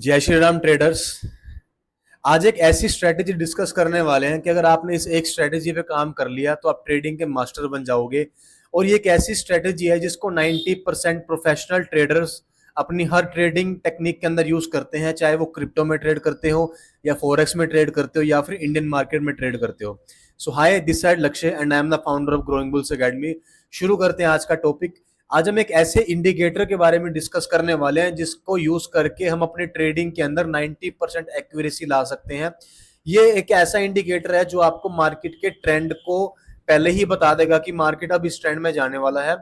जय श्री राम ट्रेडर्स। आज एक ऐसी स्ट्रेटेजी डिस्कस करने वाले हैं कि अगर आपने इस एक स्ट्रेटेजी पे काम कर लिया तो आप ट्रेडिंग के मास्टर बन जाओगे। और ये एक ऐसी स्ट्रेटेजी है जिसको 90% प्रोफेशनल ट्रेडर्स अपनी हर ट्रेडिंग टेक्निक के अंदर यूज करते हैं, चाहे वो क्रिप्टो में ट्रेड करते हो या फॉरेक्स में ट्रेड करते हो या फिर इंडियन मार्केट में ट्रेड करते हो। सो हाय, दिस साइड लक्ष्य and I am the founder of growing bulls academy. शुरू करते हैं आज का टॉपिक। आज हम एक ऐसे इंडिकेटर के बारे में डिस्कस करने वाले हैं जिसको यूज करके हम अपने ट्रेडिंग के अंदर 90% एक्यूरेसी ला सकते हैं। ये एक ऐसा इंडिकेटर है जो आपको मार्केट के ट्रेंड को पहले ही बता देगा कि मार्केट अब इस ट्रेंड में जाने वाला है।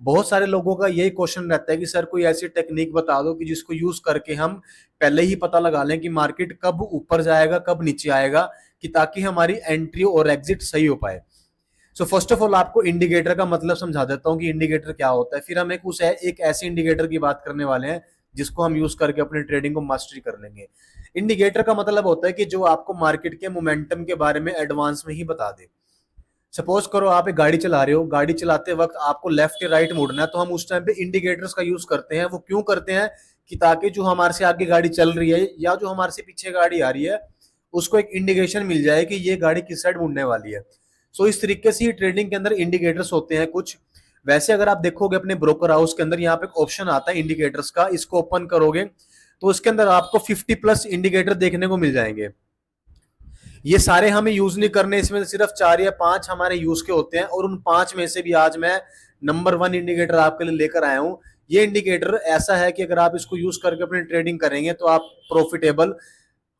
बहुत सारे लोगों का यही क्वेश्चन रहता है कि सर कोई ऐसी टेक्निक बता दो कि जिसको यूज करके हम पहले ही पता लगा लें कि मार्केट कब ऊपर जाएगा कब नीचे आएगा, कि ताकि हमारी एंट्री और एग्जिट सही हो पाए। सो फर्स्ट ऑफ ऑल आपको इंडिकेटर का मतलब समझा देता हूँ कि इंडिकेटर क्या होता है, फिर हम एक ऐसे इंडिकेटर की बात करने वाले हैं जिसको हम यूज करके अपने ट्रेडिंग को मास्टरी कर लेंगे। इंडिकेटर का मतलब होता है कि जो आपको मार्केट के मोमेंटम के बारे में एडवांस में ही बता दे। सपोज करो आप एक गाड़ी चला रहे हो, गाड़ी चलाते वक्त आपको लेफ्ट या राइट मुड़ना है, तो हम उस टाइम पे इंडिकेटर्स का यूज करते हैं। वो क्यों करते हैं? कि ताकि जो हमारे से आगे गाड़ी चल रही है या जो हमारे से पीछे गाड़ी आ रही है उसको एक इंडिकेशन मिल जाए कि ये गाड़ी किस साइड मुड़ने वाली है। सो इस तरीके से ट्रेडिंग के अंदर इंडिकेटर्स होते हैं कुछ। वैसे अगर आप देखोगे अपने ब्रोकर हाउस के अंदर यहाँ पे एक ऑप्शन आता है इंडिकेटर्स का, इसको ओपन करोगे तो उसके अंदर आपको 50+ इंडिकेटर देखने को मिल जाएंगे। ये सारे हमें यूज नहीं करने, इसमें सिर्फ 4 या 5 हमारे यूज के होते हैं और उन 5 में से भी आज मैं नंबर 1 इंडिकेटर आपके लिए लेकर आया हूं। ये इंडिकेटर ऐसा है कि अगर आप इसको यूज करके अपनी ट्रेडिंग करेंगे तो आप प्रॉफिटेबल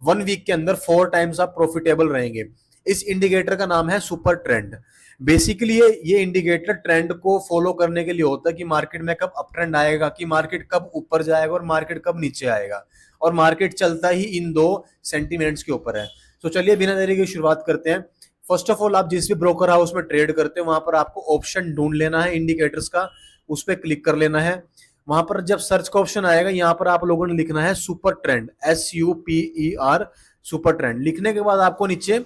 1 वीक के अंदर 4 टाइम्स आप प्रॉफिटेबल रहेंगे। इस इंडिकेटर का नाम है सुपर ट्रेंड। बेसिकली ये इंडिकेटर ट्रेंड को फॉलो करने के लिए होता है कि मार्केट में कब अप ट्रेंड आएगा, कि मार्केट कब ऊपर जाएगा और मार्केट कब नीचे आएगा। और मार्केट चलता ही इन दो सेंटीमेंट्स के ऊपर है। तो चलिए बिना देरी की शुरुआत करते हैं। फर्स्ट ऑफ ऑल आप जिस भी ब्रोकर हाउस में ट्रेड करते हैं वहां पर आपको ऑप्शन ढूंढ लेना है इंडिकेटर्स का, उस पर क्लिक कर लेना है। वहां पर जब सर्च का ऑप्शन आएगा यहाँ पर आप लोगों ने लिखना है super trend, SUPER, super trend. लिखने के बाद आपको नीचे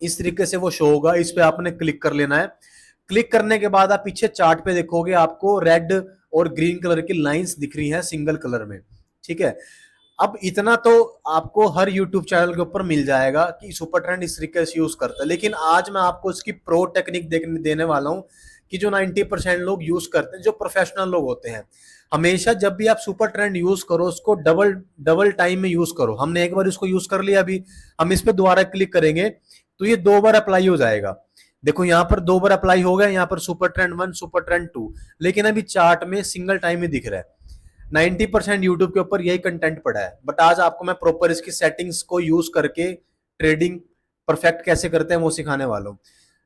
इस तरीके से वो शो होगा, इस पे आपने क्लिक कर लेना है। क्लिक करने के बाद आप पीछे चार्ट पे देखोगे आपको रेड और ग्रीन कलर की लाइंस दिख रही हैं सिंगल कलर में। ठीक है, अब इतना तो आपको हर यूट्यूब चैनल के ऊपर मिल जाएगा कि सुपर ट्रेंड इस तरीके से यूज करता है, लेकिन आज मैं आपको इसकी प्रो टेक्निक देने वाला हूं कि जो 90% लोग यूज करते हैं, जो प्रोफेशनल लोग होते हैं। हमेशा जब भी आप सुपर ट्रेंड यूज करो उसको डबल डबल टाइम में यूज करो। हमने एक बार इसको यूज कर लिया, अभी हम इस पे दोबारा क्लिक करेंगे तो ये 2 बार अप्लाई हो जाएगा। देखो यहाँ पर 2 बार अप्लाई हो गया, यहाँ पर सुपर ट्रेंड 1 सुपर ट्रेंड 2, लेकिन अभी चार्ट में सिंगल टाइम ही दिख रहा है। 90% यूट्यूब के ऊपर यही कंटेंट पड़ा है, बट आज आपको मैं प्रॉपर इसकी सेटिंग्स को यूज करके ट्रेडिंग परफेक्ट कैसे करते हैं वो सिखाने वाला हूँ।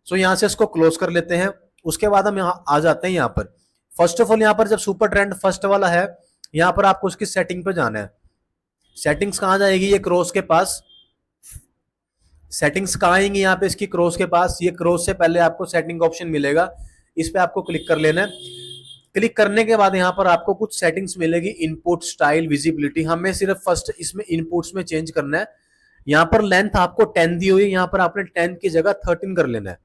सो यहाँ से इसको क्लोज कर लेते हैं। उसके बाद हम यहाँ आ जाते हैं। यहाँ पर फर्स्ट ऑफ ऑल यहाँ पर जब सुपर ट्रेंड फर्स्ट वाला है, यहाँ पर आपको उसकी सेटिंग पे जाना है। सेटिंग्स कहाँ जाएगी? ये क्रॉस के पास। सेटिंग्स कहाँ आएंगी? यहाँ पे इसकी क्रॉस के पास। ये क्रॉस से पहले आपको सेटिंग ऑप्शन मिलेगा, इस पे आपको क्लिक कर लेना है। क्लिक करने के बाद यहाँ पर आपको कुछ सेटिंग्स मिलेगी, इनपुट, स्टाइल, विजिबिलिटी। हमें सिर्फ फर्स्ट इसमें इनपुट्स में चेंज करना है। यहाँ पर लेंथ आपको 10 दी हुई है, यहाँ पर आपने 10 की जगह 13 कर लेना है।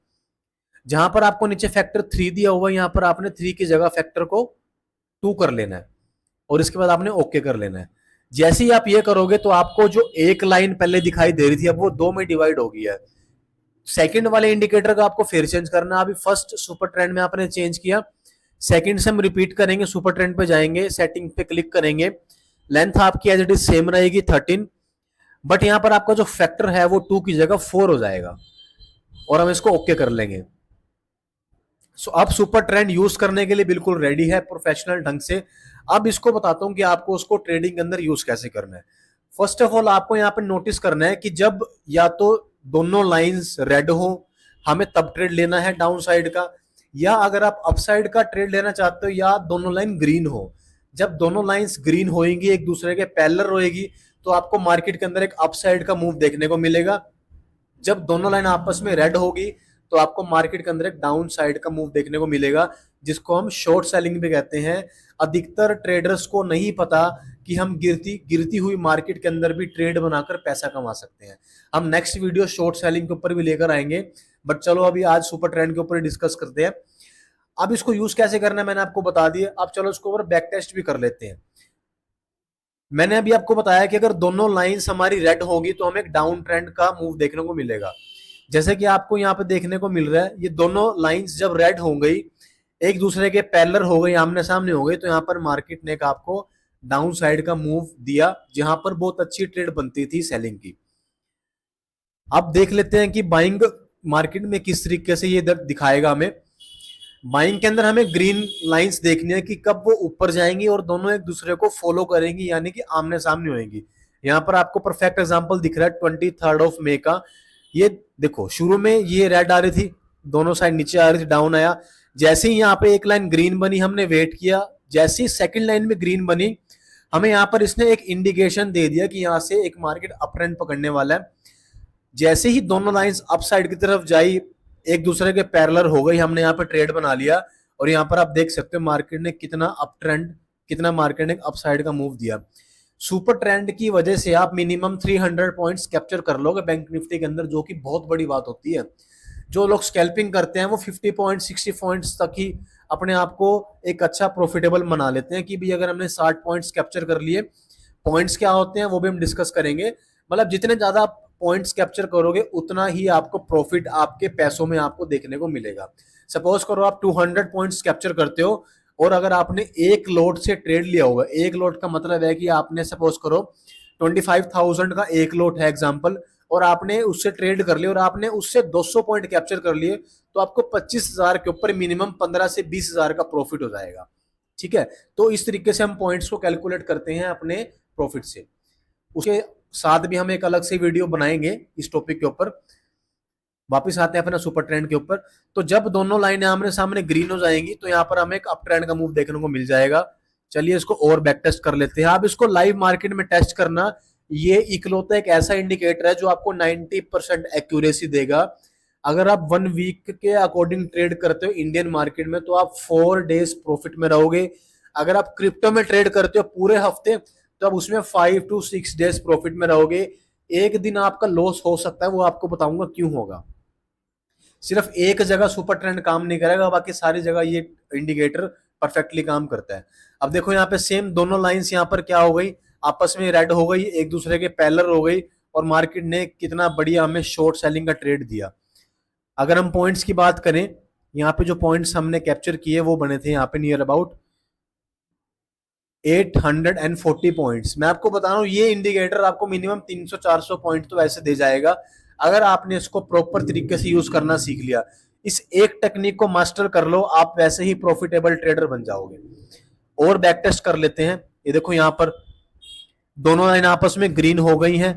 जहां पर आपको नीचे फैक्टर 3 दिया हुआ है, यहाँ पर आपने 3 की जगह फैक्टर को 2 कर लेना है और इसके बाद आपने ओके कर लेना है। जैसे ही आप ये करोगे तो आपको जो एक लाइन पहले दिखाई दे रही थी अब वो 2 में डिवाइड हो गई है। सेकंड वाले इंडिकेटर का आपको फिर चेंज करना है। अभी फर्स्ट सुपर ट्रेंड में आपने चेंज किया, सेकंड से हम रिपीट करेंगे, सुपर ट्रेंड पे जाएंगे, सेटिंग पे क्लिक करेंगे। लेंथ आपकी एज इट इज सेम रहेगी 13, बट यहाँ पर आपका जो फैक्टर है वो 2 की जगह 4 हो जाएगा और हम इसको ओके कर लेंगे। सो अब सुपर ट्रेंड यूज करने के लिए बिल्कुल रेडी है प्रोफेशनल ढंग से। अब इसको बताता हूं कि आपको उसको ट्रेडिंग के अंदर यूज कैसे करना है। फर्स्ट ऑफ ऑल आपको यहाँ पे नोटिस करना है कि जब या तो दोनों लाइंस रेड हो हमें तब ट्रेड लेना है डाउन साइड का, या अगर आप अप साइड का ट्रेड लेना चाहते हो या दोनों लाइन ग्रीन हो। जब दोनों लाइंस ग्रीन होएंगी, एक दूसरे के पैरेलल रहेगी, तो आपको मार्केट के अंदर एक अप साइड का मूव देखने को मिलेगा। जब दोनों लाइन आपस में रेड होगी तो आपको मार्केट के अंदर एक डाउन साइड का मूव देखने को मिलेगा, जिसको हम शॉर्ट सेलिंग भी कहते हैं। अधिकतर ट्रेडर्स को नहीं पता कि हम गिरती गिरती हुई मार्केट के अंदर भी ट्रेड बनाकर पैसा कमा सकते हैं। हम नेक्स्ट वीडियो शॉर्ट सेलिंग के ऊपर भी लेकर आएंगे, बट चलो अभी आज सुपर ट्रेंड के ऊपर डिस्कस करते हैं। अब इसको यूज कैसे करना है मैंने आपको बता दिया। अब चलो इसको ऊपर बैक टेस्ट भी कर लेते हैं। मैंने अभी आपको बताया कि अगर दोनों लाइंस हमारी रेड होगी तो हमें एक डाउन ट्रेंड का मूव देखने को मिलेगा। जैसे कि आपको यहाँ पे देखने को मिल रहा है, ये दोनों लाइंस जब रेड हो गई, एक दूसरे के पैरेलल हो गई, आमने सामने हो गई, तो यहाँ पर मार्केट ने एक आपको डाउन साइड का मूव दिया, जहां पर बहुत अच्छी ट्रेड बनती थी सेलिंग की। अब देख लेते हैं कि बाइंग मार्केट में किस तरीके से ये दिखाएगा हमें। बाइंग के अंदर हमें ग्रीन लाइंस देखनी है कि कब वो ऊपर जाएंगी और दोनों एक दूसरे को फॉलो करेंगी, यानी कि आमने सामने होंगी। यहाँ पर आपको परफेक्ट एग्जांपल दिख रहा है 23 का। ये देखो, शुरू में ये रेड आ रही थी, दोनों साइड नीचे आ रही थी, डाउन आया। जैसे ही यहाँ पे एक लाइन ग्रीन बनी, हमने वेट किया, जैसे ही सेकंड लाइन में ग्रीन बनी, हमें यहाँ पर इसने एक इंडिकेशन दे दिया कि यहाँ से एक मार्केट अप ट्रेंड पकड़ने वाला है। जैसे ही दोनों लाइंस अप साइड की तरफ जाई, एक दूसरे के पैरेलल हो गई, हमने यहाँ पर ट्रेड बना लिया। और यहाँ पर आप देख सकते हो मार्केट ने कितना अप ट्रेंड, कितना मार्केट ने अप साइड का मूव दिया। सुपर ट्रेंड की वजह से आप मिनिमम 300 पॉइंट्स कैप्चर कर लोगे बैंक निफ्टी के अंदर, जो कि बहुत बड़ी बात होती है। जो लोग स्कैल्पिंग करते हैं वो 50 पॉइंट 60 पॉइंट्स तक ही अपने आप को एक अच्छा प्रॉफिटेबल बना लेते हैं कि भाई अगर हमने 60 पॉइंट्स कैप्चर कर लिए। पॉइंट्स क्या होते हैं वो भी हम डिस्कस करेंगे। मतलब जितने ज्यादा पॉइंट्स कैप्चर करोगे उतना ही आपको प्रॉफिट आपके पैसों में आपको देखने को मिलेगा। सपोज करो आप 200 पॉइंट्स कैप्चर करते हो, और अगर आपने एक लोट से ट्रेड लिया होगा, एक लोट का मतलब है कि आपने सपोज करो 25,000 का एक लोट है एग्जाम्पल, और आपने उससे ट्रेड कर लिया और आपने उससे 200 पॉइंट कैप्चर कर लिए, तो आपको 25,000 के ऊपर मिनिमम 15 से 20,000 का प्रॉफिट हो जाएगा। ठीक है, तो इस तरीके से हम पॉइंट्स को कैलकुलेट करते हैं अपने प्रॉफिट से। उसके साथ भी हम एक अलग से वीडियो बनाएंगे इस टॉपिक के ऊपर। वापिस आते हैं अपना सुपर ट्रेंड के ऊपर। तो जब दोनों लाइनें आमने सामने ग्रीन हो जाएंगी तो यहाँ पर हमें एक अप ट्रेंड का मूव देखने को मिल जाएगा। चलिए इसको और बैक टेस्ट कर लेते हैं। आप इसको लाइव मार्केट में टेस्ट करना, ये इकलौता एक ऐसा इंडिकेटर है जो आपको 90% एक्यूरेसी देगा। अगर आप 1 वीक के अकॉर्डिंग ट्रेड करते हो इंडियन मार्केट में तो आप 4 डेज प्रॉफिट में रहोगे। अगर आप क्रिप्टो में ट्रेड करते हो पूरे हफ्ते तो आप उसमें 5 to 6 डेज प्रॉफिट में रहोगे। एक दिन आपका लॉस हो सकता है, वो आपको बताऊंगा क्यों होगा। सिर्फ एक जगह सुपर ट्रेंड काम नहीं करेगा, बाकी सारी जगह ये इंडिकेटर परफेक्टली काम करता है। अब देखो यहाँ पे सेम दोनों लाइंस यहाँ पर क्या हो गई, आपस में रेड हो गई, एक दूसरे के पैरेलल हो गई, और मार्केट ने कितना बढ़िया हमें शॉर्ट सेलिंग का ट्रेड दिया। अगर हम पॉइंट्स की बात करें, यहाँ पे जो पॉइंट्स हमने कैप्चर किए वो बने थे यहाँ पे नियर अबाउट 840 पॉइंट्स। मैं आपको बता रहा हूँ ये इंडिकेटर आपको मिनिमम 300-400 पॉइंट तो वैसे दे जाएगा अगर आपने इसको प्रॉपर तरीके से यूज करना सीख लिया। इस एक टेक्निक को मास्टर कर लो, आप वैसे ही प्रॉफिटेबल ट्रेडर बन जाओगे। और बैक टेस्ट कर लेते हैं। ये देखो यहाँ पर दोनों लाइन आपस में ग्रीन हो गई हैं,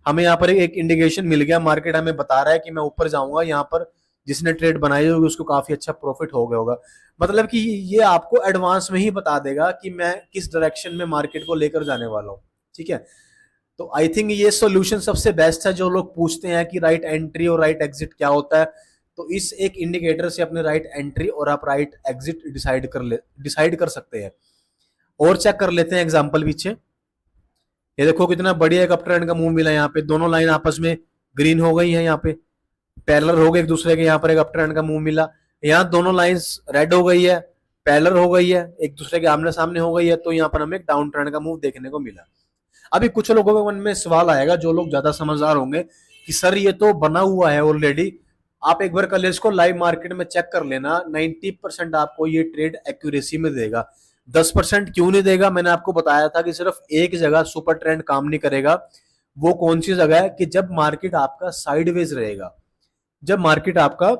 हमें यहाँ पर एक इंडिकेशन मिल गया, मार्केट हमें बता रहा है कि मैं ऊपर जाऊंगा। यहाँ पर जिसने ट्रेड बनाई होगी उसको काफी अच्छा प्रॉफिट हो गया होगा। मतलब कि ये आपको एडवांस में ही बता देगा कि मैं किस डायरेक्शन में मार्केट को लेकर जाने वाला हूँ। ठीक है, तो आई थिंक ये सॉल्यूशन सबसे बेस्ट है। जो लोग पूछते हैं कि राइट एंट्री और राइट एग्जिट क्या होता है, तो इस एक इंडिकेटर से अपने राइट एंट्री और आप राइट एग्जिट डिसाइड कर सकते हैं। और चेक कर लेते हैं एग्जांपल पीछे। ये देखो कितना बढ़िया एक अप ट्रेंड का मूव मिला। यहाँ पे दोनों लाइन आपस में ग्रीन हो गई है, यहाँ पे पैरेलल हो गए एक दूसरे के, यहाँ पर एक अप ट्रेंड का मूव मिला। यहाँ दोनों लाइंस रेड हो गई है, पैरेलल हो गई है, एक दूसरे के आमने सामने हो गई है, तो यहाँ पर हमें एक डाउन ट्रेंड का मूव देखने को मिला। अभी कुछ लोगों के मन में सवाल आएगा, जो लोग ज्यादा समझदार होंगे, कि सर ये तो बना हुआ है ऑलरेडी। आप एक बार कल इसको लाइव मार्केट में चेक कर लेना, 90% आपको ये ट्रेड एक्यूरेसी में देगा। 10% क्यों नहीं देगा? मैंने आपको बताया था कि सिर्फ एक जगह सुपर ट्रेंड काम नहीं करेगा। वो कौन सी जगह है? कि जब मार्केट आपका साइडवेज रहेगा, जब मार्केट आपका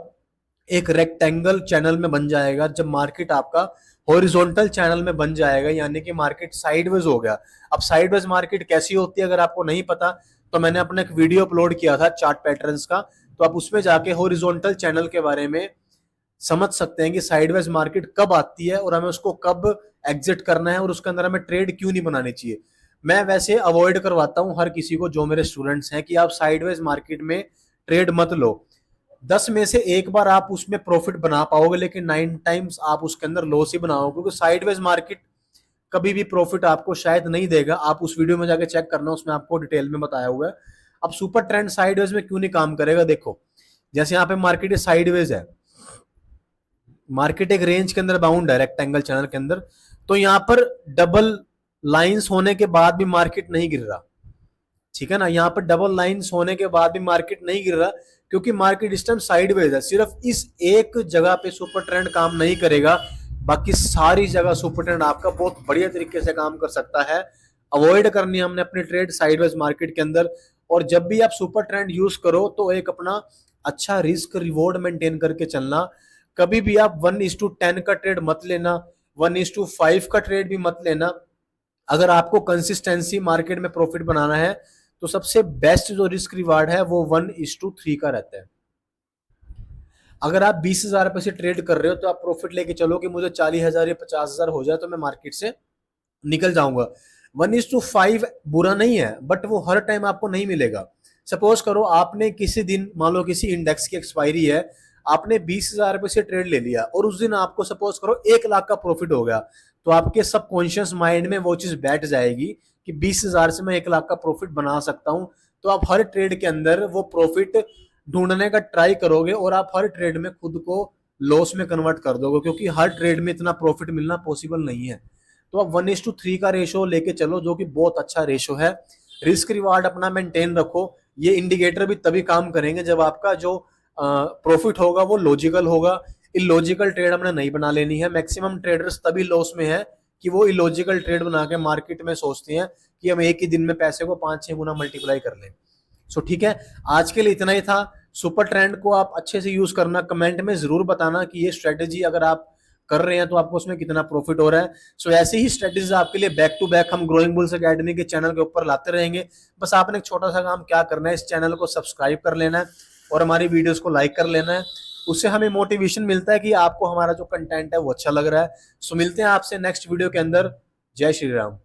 एक रेक्टेंगल चैनल में बन जाएगा, जब मार्केट आपका हॉरिजॉन्टल चैनल में बन जाएगा, यानी कि मार्केट साइडवेज हो गया। अब साइडवेज मार्केट कैसी होती है अगर आपको नहीं पता, तो मैंने अपना एक वीडियो अपलोड किया था चार्ट पैटर्न्स का, तो आप उसमें जाके हॉरिजॉन्टल चैनल के बारे में समझ सकते हैं कि साइडवेज मार्केट कब आती है और हमें उसको कब एग्जिट करना है और उसके अंदर हमें ट्रेड क्यों नहीं बनानी चाहिए। मैं वैसे अवॉइड करवाता हूं हर किसी को, जो मेरे स्टूडेंट्स हैं, कि आप साइडवेज मार्केट में ट्रेड मत लो। 10 में से एक बार आप उसमें प्रॉफिट बना पाओगे, लेकिन 9 टाइम्स आप उसके अंदर लॉस ही बनाओगे, क्योंकि साइडवेज मार्केट कभी भी प्रॉफिट आपको शायद नहीं देगा। आप उस वीडियो में जाके चेक करना, उसमें आपको डिटेल में बताया हुआ है। अब सुपर ट्रेंड साइडवेज में क्यों नहीं काम करेगा? देखो, जैसे यहाँ पे मार्केट साइडवेज है, मार्केट एक रेंज के अंदर बाउंड है रेक्टेंगल चैनल के अंदर, तो यहाँ पर डबल लाइंस होने के बाद भी मार्केट नहीं गिर रहा, ठीक है ना। यहाँ पर डबल लाइंस होने के बाद भी मार्केट नहीं गिर रहा, क्योंकि मार्केट इस टाइम साइडवेज है। सिर्फ इस एक जगह पे सुपर ट्रेंड काम नहीं करेगा, बाकी सारी जगह सुपर ट्रेंड आपका बहुत बढ़िया तरीके से काम कर सकता है। अवॉइड करनी है हमने अपनी ट्रेड साइडवेज मार्केट के अंदर। और जब भी आप सुपर ट्रेंड यूज करो तो एक अपना अच्छा रिस्क रिवॉर्ड मेंटेन करके चलना। कभी भी आप 1:10 का ट्रेड मत लेना, 1:5 का ट्रेड भी मत लेना। अगर आपको कंसिस्टेंसी मार्केट में प्रॉफिट बनाना है तो सबसे बेस्ट जो रिस्क रिवार्ड है वो 1:3 का रहता है। अगर आप 20,000 रुपए से ट्रेड कर रहे हो तो आप प्रॉफिट लेके चलो कि मुझे 40,000 या 50,000 हो जाए तो मैं मार्केट से निकल जाऊंगा। 1:5 बुरा नहीं है, बट वो हर टाइम आपको नहीं मिलेगा। सपोज करो आपने किसी दिन, मान लो किसी इंडेक्स की एक्सपायरी है, आपने 20,000 रुपए से ट्रेड ले लिया और उस दिन आपको सपोज करो 1 लाख का प्रॉफिट हो गया, तो आपके सबकॉन्शियस माइंड में वो चीज बैठ जाएगी कि 20,000 से मैं 1 लाख का प्रॉफिट बना सकता हूं। तो आप हर ट्रेड के अंदर वो प्रॉफिट ढूंढने का ट्राई करोगे और आप हर ट्रेड में खुद को लॉस में कन्वर्ट कर दोगे, क्योंकि हर ट्रेड में इतना प्रॉफिट मिलना पॉसिबल नहीं है। तो आप 1:3 का रेशो लेके चलो, जो कि बहुत अच्छा रेशो है। रिस्क रिवार्ड अपना मेंटेन रखो। ये इंडिकेटर भी तभी काम करेंगे जब आपका जो प्रॉफिट होगा वो लॉजिकल होगा। इलॉजिकल ट्रेड हमने नहीं बना लेनी है। मैक्सिमम ट्रेडर्स तभी लॉस में है कि वो इलॉजिकल ट्रेड बना के मार्केट में सोचते हैं कि हम एक ही दिन में पैसे को 5-6 गुना मल्टीप्लाई कर लें। सो ठीक है, आज के लिए इतना ही था। सुपर ट्रेंड को आप अच्छे से यूज करना। कमेंट में जरूर बताना कि ये स्ट्रेटेजी अगर आप कर रहे हैं तो आपको उसमें कितना प्रॉफिट हो रहा है। सो ऐसी ही स्ट्रेटेजीज आपके लिए बैक टू बैक हम ग्रोइंग बुल्स एकेडमी के चैनल के ऊपर लाते रहेंगे। बस आपने एक छोटा सा काम क्या करना है, इस चैनल को सब्सक्राइब कर लेना है और हमारी वीडियोस को लाइक कर लेना है। उससे हमें मोटिवेशन मिलता है कि आपको हमारा जो कंटेंट है वो अच्छा लग रहा है। सो मिलते हैं आपसे नेक्स्ट वीडियो के अंदर। जय श्री राम।